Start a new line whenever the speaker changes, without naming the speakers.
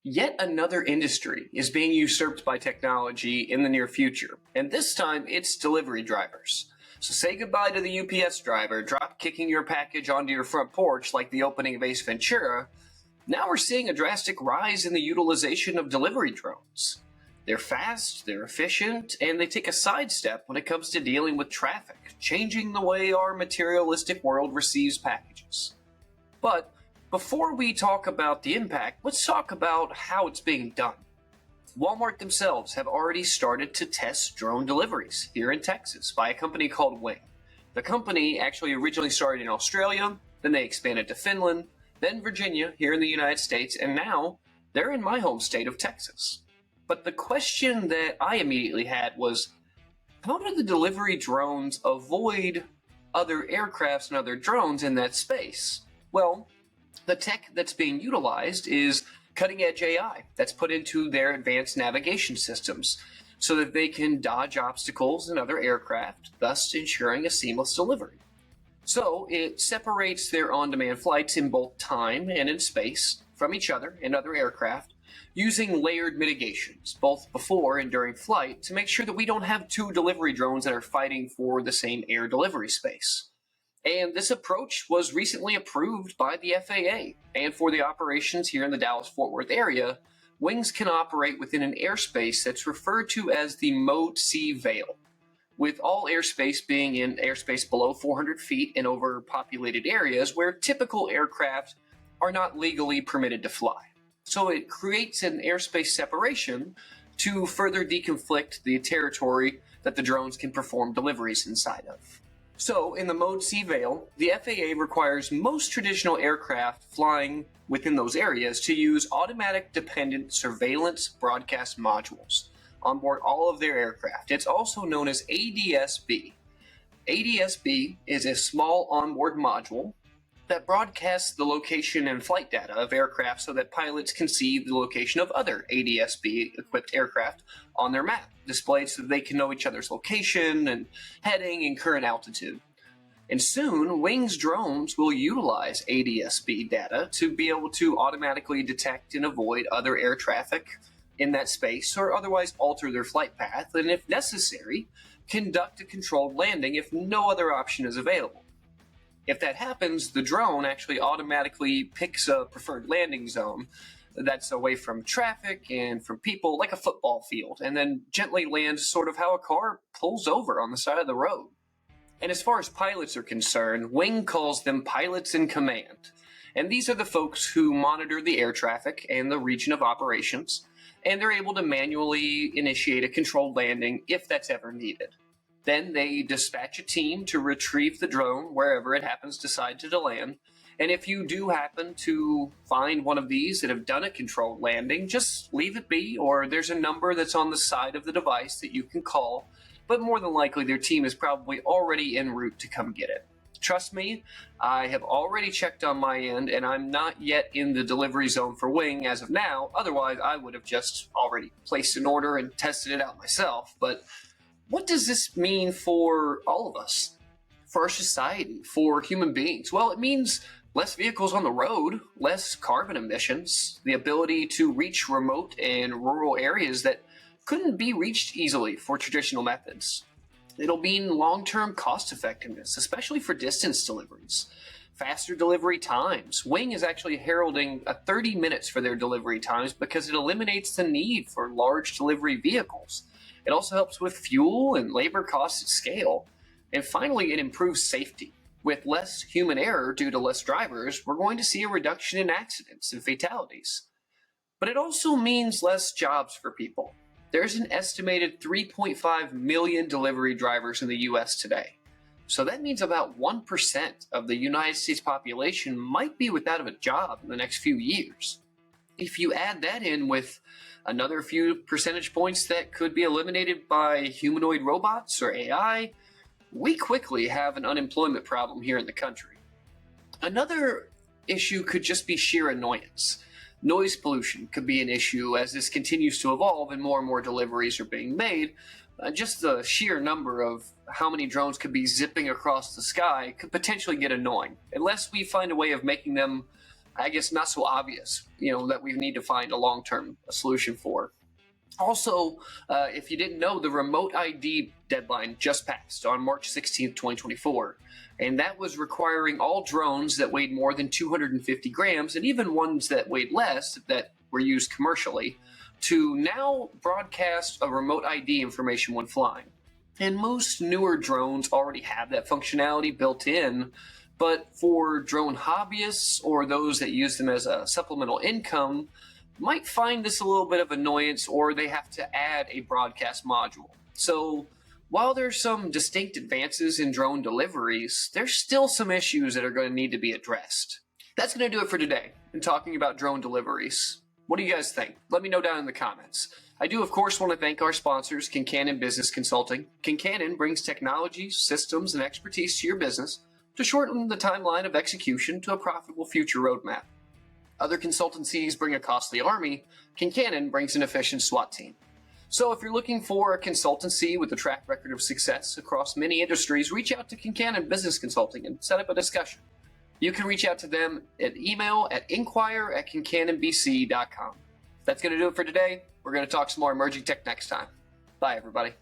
Yet another industry is being usurped by technology in the near future, and this time it's delivery drivers. So say goodbye to the UPS driver, drop kicking your package onto your front porch like the opening of Ace Ventura. Now we're seeing a drastic rise in the utilization of delivery drones. They're fast, they're efficient, and they take a sidestep when it comes to dealing with traffic, changing the way our materialistic world receives packages. But before we talk about the impact, let's talk about how it's being done. Walmart themselves have already started to test drone deliveries here in Texas by a company called Wing. The company actually originally started in Australia, then they expanded to Finland, then Virginia here in the United States, and now they're in my home state of Texas. But the question that I immediately had was, how do the delivery drones avoid other aircrafts and other drones in that space? Well, the tech that's being utilized is cutting-edge AI that's put into their advanced navigation systems so that they can dodge obstacles in other aircraft, thus ensuring a seamless delivery. So it separates their on-demand flights in both time and in space from each other and other aircraft, using layered mitigations, both before and during flight, to make sure that we don't have two delivery drones that are fighting for the same air delivery space. And this approach was recently approved by the FAA, and for the operations here in the Dallas-Fort Worth area, Wings can operate within an airspace that's referred to as the Mode C veil, with all airspace being in airspace below 400 feet in overpopulated areas where typical aircraft are not legally permitted to fly. So it creates an airspace separation to further deconflict the territory that the drones can perform deliveries inside of. So in the Mode C veil, the FAA requires most traditional aircraft flying within those areas to use automatic dependent surveillance broadcast modules on board all of their aircraft. It's also known as ADS-B. ADS-B is a small onboard module that broadcasts the location and flight data of aircraft so that pilots can see the location of other ADS-B equipped aircraft on their map, displayed so that they can know each other's location and heading and current altitude. And soon, Wings drones will utilize ADS-B data to be able to automatically detect and avoid other air traffic in that space or otherwise alter their flight path, and if necessary, conduct a controlled landing if no other option is available. If that happens, the drone actually automatically picks a preferred landing zone that's away from traffic and from people, like a football field, and then gently lands sort of how a car pulls over on the side of the road. And as far as pilots are concerned, Wing calls them pilots in command. And these are the folks who monitor the air traffic and the region of operations, and they're able to manually initiate a controlled landing if that's ever needed. Then they dispatch a team to retrieve the drone wherever it happens to decide to land. And if you do happen to find one of these that have done a controlled landing, just leave it be, or there's a number that's on the side of the device that you can call, but more than likely their team is probably already en route to come get it. Trust me, I have already checked on my end, and I'm not yet in the delivery zone for Wing as of now. Otherwise, I would have just already placed an order and tested it out myself. But what does this mean for all of us, for our society, for human beings? Well, it means less vehicles on the road, less carbon emissions, the ability to reach remote and rural areas that couldn't be reached easily for traditional methods. It'll mean long-term cost effectiveness, especially for distance deliveries. Faster delivery times. Wing is actually heralding 30 minutes for their delivery times because it eliminates the need for large delivery vehicles. It also helps with fuel and labor costs at scale. And finally, it improves safety. With less human error due to less drivers, we're going to see a reduction in accidents and fatalities. But it also means less jobs for people. There's an estimated 3.5 million delivery drivers in the US today. So that means about 1% of the United States population might be without a job in the next few years. If you add that in with another few percentage points that could be eliminated by humanoid robots or AI, we quickly have an unemployment problem here in the country. Another issue could just be sheer annoyance. Noise pollution could be an issue as this continues to evolve and more deliveries are being made. Just the sheer number of how many drones could be zipping across the sky could potentially get annoying, unless we find a way of making them I guess not so obvious, that we need to find a long-term solution for. Also, if you didn't know, the remote ID deadline just passed on March 16th, 2024. And that was requiring all drones that weighed more than 250 grams, and even ones that weighed less that were used commercially, to now broadcast a remote ID information when flying. And most newer drones already have that functionality built in, but for drone hobbyists or those that use them as a supplemental income, might find this a little bit of annoyance, or they have to add a broadcast module. So while there's some distinct advances in drone deliveries, there's still some issues that are going to need to be addressed. That's going to do it for today in talking about drone deliveries. What do you guys think? Let me know down in the comments. I do, of course, want to thank our sponsors, Kincannon Business Consulting. Kincannon brings technology, systems, and expertise to your business to shorten the timeline of execution to a profitable future roadmap. Other consultancies bring a costly army. Kincannon brings an efficient SWAT team. So if you're looking for a consultancy with a track record of success across many industries, reach out to Kincannon Business Consulting and set up a discussion. You can reach out to them at email at inquire@kincannonbc.com. That's going to do it for today. We're going to talk some more emerging tech next time. Bye, everybody.